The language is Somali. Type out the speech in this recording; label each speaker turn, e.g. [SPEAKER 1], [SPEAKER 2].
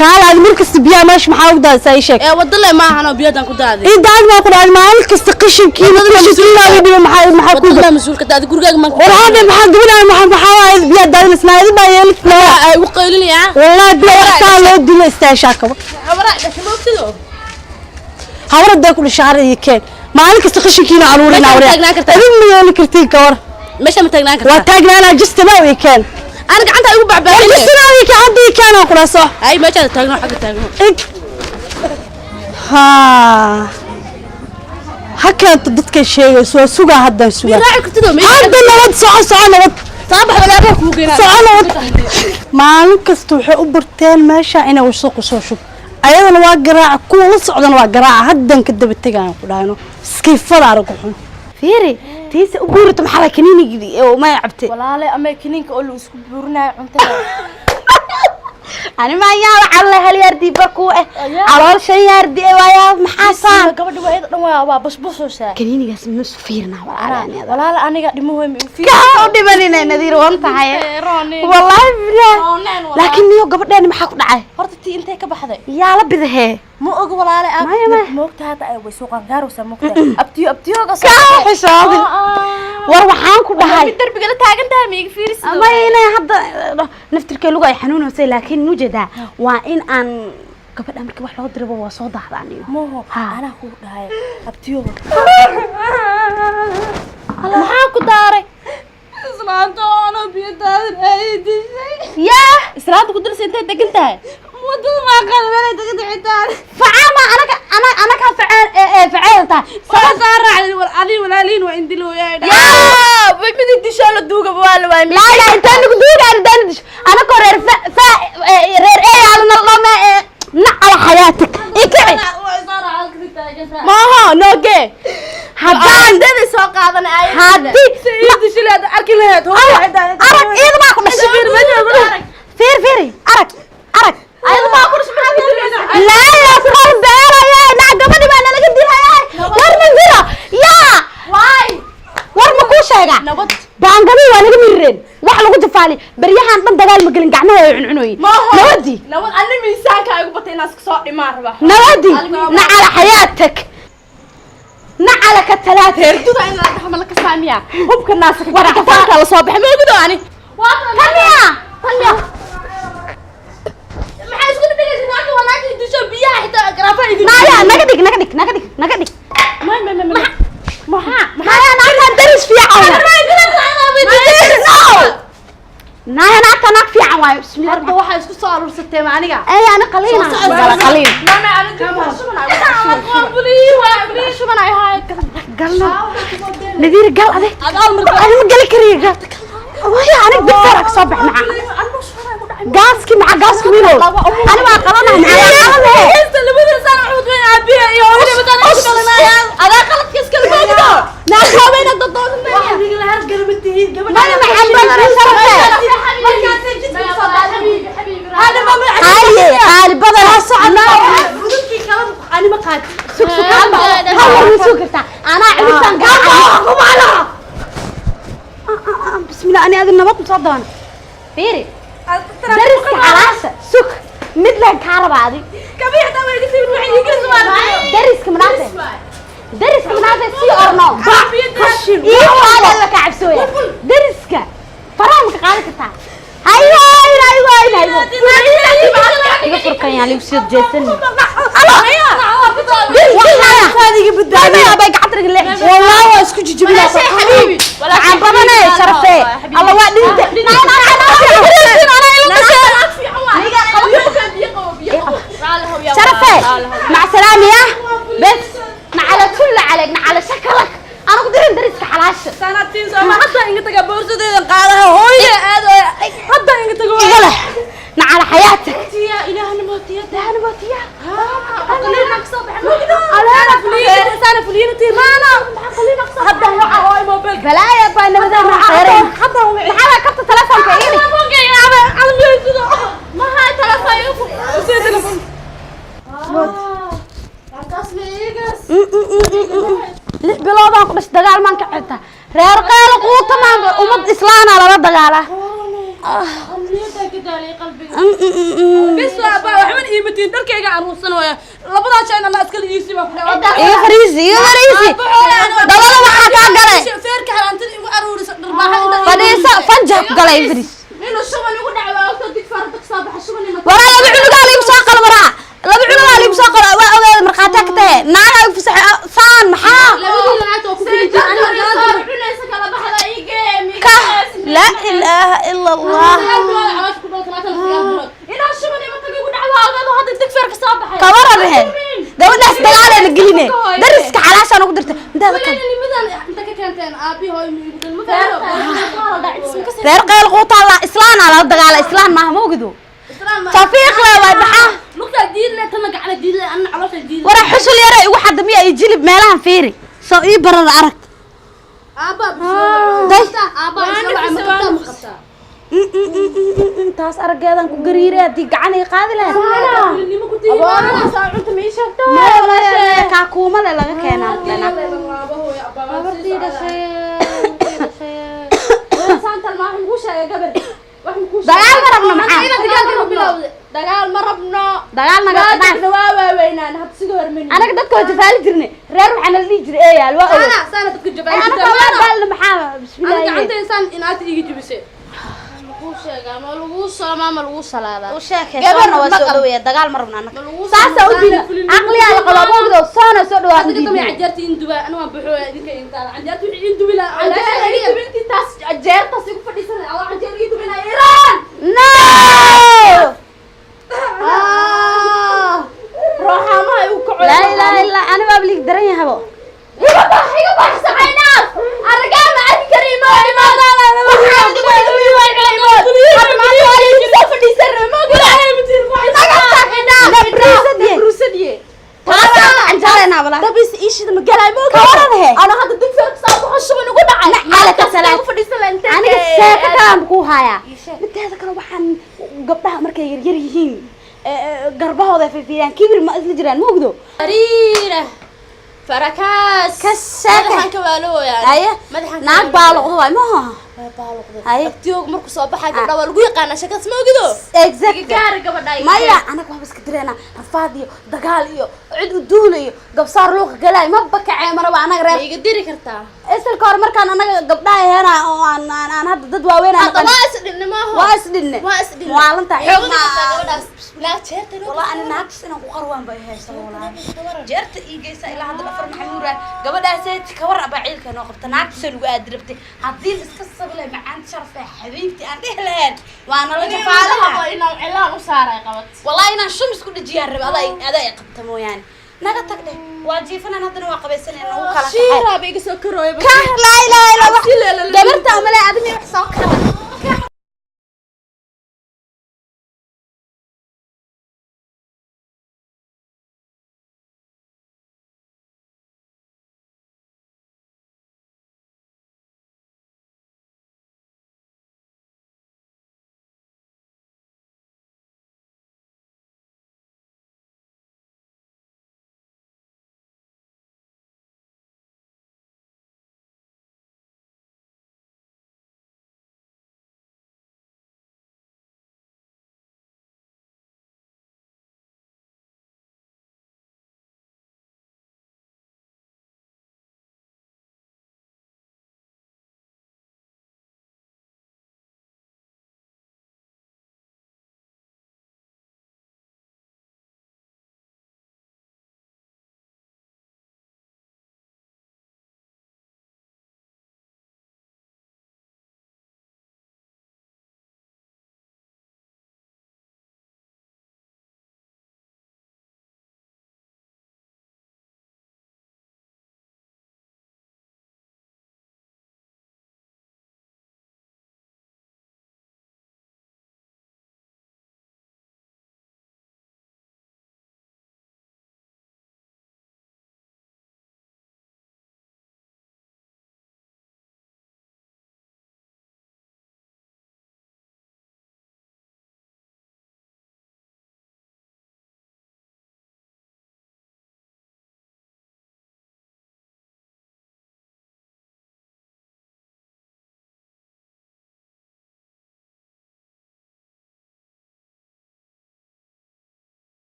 [SPEAKER 1] kaala aad markasta biyaha meesha maxaa u daadaysaa ii sheeg
[SPEAKER 2] wadale ma ahano biyadan ku daaday
[SPEAKER 1] daad ma ku dhacay maalin kasta qashinkiina dhibo maxaa ku
[SPEAKER 2] wadale mas'uulka daad gurigaaga ma
[SPEAKER 1] walaal maxaa gabadha maxaa biyaha daadinaysaa idin baa yeelay
[SPEAKER 2] ay u qaylinaya
[SPEAKER 1] wallahi biyaha loo dilo istaashaa kaba
[SPEAKER 2] habara dhasmoogtido
[SPEAKER 1] habarada ku dhashaare iyo keen maalin kasta qashinkiina aruurina idin ma yeeli kartiin ka war
[SPEAKER 2] meesha ma taagnaan kartaa
[SPEAKER 1] waa taagnaana jistaba way keen
[SPEAKER 2] أنا قاعد أقول بعبالي.
[SPEAKER 1] جستنا ويك عندي كان أقول صح.
[SPEAKER 2] أي ما جات تاجنا حق تاجنا.
[SPEAKER 1] ها. هكذا تدك شيء سوق هذا سوق.
[SPEAKER 2] راعي كنت دوم.
[SPEAKER 1] هذا نود صع نود.
[SPEAKER 2] صباح ولا بك وقينا.
[SPEAKER 1] صع نود. مالك استوحي أبرتين ماشى أنا وسوق وسوشوب. أيضا واقرع كل صعدا واقرع هذا كده بتجان كلانو. كيف فرع ركوحهم. فيري. تيس أقولت محل كنيني جدي وما يعبتي.
[SPEAKER 2] والله لا أما كنين كقول وسكب برنا عنده.
[SPEAKER 1] أنا ما يا على هاليردي بكوه على شيء يردي ويا محاسن.
[SPEAKER 2] قبل واحد نوع بس وسا.
[SPEAKER 1] كنيني جالس مسفيرنا
[SPEAKER 2] والله لا أنا قاعد مهم في.
[SPEAKER 1] كاودي بنينا نذير وانت هاي. والله بلا. لكن يو قبل أنا محاك دعاء.
[SPEAKER 2] فرتي أنت كبحذي.
[SPEAKER 1] يا لب ذهي.
[SPEAKER 2] مو أقول والله لا موقت هذا وسوق عقار وسموقت أبتيو قصة
[SPEAKER 1] كاو حسابي وروحان كل هاي
[SPEAKER 2] الدرب قال تاجن ده ميج فيرس
[SPEAKER 1] ما هنا هذا نفترك لغة يحنون وسي لكن نوجده وإن أن قبل أمريكا واحد يضربه وصوت عني
[SPEAKER 2] مو أنا أقول هاي أبتيو معاكو داري إسلامته أنا بيتاد أيدي يا إسلامته قدرت أنت دقنتها ودو ما كان ولا دقنت عتال
[SPEAKER 1] فعما أنا كان فعلتها
[SPEAKER 2] صار علي ولا لين وعندي له يا
[SPEAKER 1] بيمدي تشال الدوق بوال لا أنت عندك دوق أنا كورر رير على الله ما على حياتك إيه
[SPEAKER 2] ما هو نوجي
[SPEAKER 1] هدان
[SPEAKER 2] ده سوق هذا أنا
[SPEAKER 1] هدي
[SPEAKER 2] سيد شيل هذا أكل هذا هو
[SPEAKER 1] أرك إيه ما أكون فيري أرك
[SPEAKER 2] أيضا ما أكون شو
[SPEAKER 1] لا صار دارا يا نعجبني ما أنا لقيت ديها ورمن ديرا يا
[SPEAKER 2] واي
[SPEAKER 1] ورمن كوشة
[SPEAKER 2] نبض
[SPEAKER 1] بانجبي وأنا جميرين واحد لقيت فالي بريها عن دجال مقلن قعنا يعنعنوي نودي
[SPEAKER 2] أنا ميسان كأيق بطي ناس كسر مرة
[SPEAKER 1] نودي نعلى حياتك نعلى كالثلاثة
[SPEAKER 2] هردو ده أنا راح أعمل لك سامية هو بكل الناس ورا كفاك على صباح ما يقولوا يعني تانية ما حد يقول لي ليش ناكل وناكل يدوش بيا حتى قرافة
[SPEAKER 1] نايا نقدك ما أنا درس في عوام نايا ناك في عوام بسم الله
[SPEAKER 2] الرحمن الرحيم واحد صار وستة معني قاعد
[SPEAKER 1] أي أنا قليل
[SPEAKER 2] لا ما أنا شو شو من هاي
[SPEAKER 1] قالنا نذير قال هذا أنا قال كريه وهي أنا بدرك صبح معه قاسكي مع قاسكي منو أنا ما قلنا معه
[SPEAKER 2] اللي بدي صار عود بين أبيها يا ولي بدنا أنا خلت كيس كلمة كده ناس بينك ضدون واحد يقول هذا قلب التهيد قبل
[SPEAKER 1] ما أنا محبة
[SPEAKER 2] هذا ما
[SPEAKER 1] حالي بدل
[SPEAKER 2] صعب أنا ما قاد
[SPEAKER 1] سوق هو سوق أنا عرفت قام بسم الله أنا هذا النبض مصدقنا فيري درس على سوق مثل الكهرباء هذه
[SPEAKER 2] كبير ده ما يدري من وين يجلس
[SPEAKER 1] درس كمناسة سي أرنو إيه هذا لك عبسوية درسك فرامك قالك تا أيوة يفرقان يعني وسيد جيسن والله اسكت جبنا
[SPEAKER 2] حبيبي
[SPEAKER 1] ولا عبرنا شرفي الله وعد انت شرفي مع سلامة يا بس مع على كل عليك مع على شكلك أنا قدرت درس حلاش
[SPEAKER 2] سنتين سما حتى إنك تجبر سديد قاعدة هوي حتى إنك تقول
[SPEAKER 1] يلا على حياتك
[SPEAKER 2] يا إله نموتيا ده نموتيا خلينا نكسب أنا فلين تيمانا خلينا نكسب حتى هو موبايل
[SPEAKER 1] بلايا باينا بدل مع خيرين
[SPEAKER 2] حتى هو
[SPEAKER 1] محاولة كبت تلفون كأيني
[SPEAKER 2] ما هاي تلفون وسيد تلفون
[SPEAKER 1] لح بلادك بس دجال ما كعتها رير قال قوت ما ومد إسلام على رد دجاله
[SPEAKER 2] أمنيتك كده لي قلبي بس أبا وحمد iimatiin dharkayga aruursan waya labadaa shay ana iska liisi ba
[SPEAKER 3] iga fariisi dabada waxaa kaa galay
[SPEAKER 2] feerka halantid igu aruuriso dharbaaxa
[SPEAKER 3] fadhiisa fanja ku galay fariis
[SPEAKER 2] inuu shuban igu dhaco oo dig farta ka soo shuban ima
[SPEAKER 3] waraa laba cunugaa liigu soo qal waraa laba cunugaa liigu soo qal waa ogeeda markhaatiya ka tahe naaga igu fasaxay saan maxaa
[SPEAKER 2] labadii lacag oo ku filijin aniga cunaysa kala baxda igeemi
[SPEAKER 3] ka laa ilaaha ila allah
[SPEAKER 2] inaa shuban ima taga igu dhaco ogeeda hadda dig feer ka soo baxay
[SPEAKER 3] kabara behe gabadhaas dagaalena geline dariska xalaashaan ugu dirtay midaada kan
[SPEAKER 2] inta ka keenteen aabi hooy
[SPEAKER 3] reer qeyl quutaala islaan ala dagaala islaan ma moogdo tafiiq la way baxaa
[SPEAKER 2] lugta diidle tana gacana diidle anna caloosha diidle
[SPEAKER 3] wara xusul yare igu xadamiya ay jilib meelahan fiiri soo ii barada arag taas arageedan ku gariiray hadii gacan ay qaadi lahayd kaa kuuma le laga keenaa dagaal ma rabno maxaa
[SPEAKER 2] dagaal ma rabno
[SPEAKER 3] dagaal naga
[SPEAKER 2] waa waaweynaan hab siga hormeen
[SPEAKER 3] anaga dadka waa jafaali jirnay reer waxaa nala dhihi jiray eeyaal waa oge
[SPEAKER 2] saana dadka jafaali
[SPEAKER 3] anaga maxaa bismillah
[SPEAKER 2] gacanta insaan inaad iga jibisay lagu sheegaa ma lagu soomaa ma lagu salaadaa
[SPEAKER 3] u sheekay soona waa soo dhaweeya dagaal ma rabno anaga saasa u diina aqliya la qalo boogdo soona soo dhawaa
[SPEAKER 2] dadka ma cajarti induba ana waan buuxo idinka inta cajarti wixii indubi la cajarti taas cajarta si ku fadhiisan ala cajarti indubina Iran
[SPEAKER 3] no
[SPEAKER 2] روحها يوقعوا
[SPEAKER 3] لا اله الا انا ما بليك درين هبو
[SPEAKER 2] higa baxsayna argaa ma ad kariimo limaada la
[SPEAKER 3] gabdhaha markay yar yar yihiin garbahooda fiifiyaan kibir ma isla jiraan ma ogdo
[SPEAKER 2] ariira farakaas
[SPEAKER 3] kasaka
[SPEAKER 2] kawaalo
[SPEAKER 3] aye naag baaloqdo way ma aye
[SPEAKER 2] tiyoog markuu soo baxay gabdha waa lagu yaqaan shaqas ma ogdo
[SPEAKER 3] exactly
[SPEAKER 2] gaar gabadha
[SPEAKER 3] maya anaga waxba iska direena rafaad iyo dagaal iyo cid u duulayo gabsaar luuq galay ma bakacay maraba anaga reer
[SPEAKER 2] iga diri kartaa
[SPEAKER 3] isalka hor markaan anaga gabdhaha heena oo aan hadda dad waaweyn aan waa isdhinne maalanta
[SPEAKER 2] xoogna gabadhaas bismillah jeerta
[SPEAKER 3] wala ana naagtis inaan ku qarwaan bay haysan wala jeerta igeysa ilaa hadda afar maxmuura gabadhaas ka war aba ciilka noo qabta naagtis lagu aadirabtay hadii iska sabla macaan sharfa xabiibti aan dhehleen waana la jafaalaha
[SPEAKER 2] inaan cilaan u saaray qabad
[SPEAKER 3] wallahi inaan shumis ku dhajiyaan rab aday qabta mooyaan naga tagde waa jiifanaan haddana waa qabaysanayna ugu kala
[SPEAKER 2] shiira bay iga soo karooyay
[SPEAKER 3] ka la ilaha illa gabarta amale adimi wax soo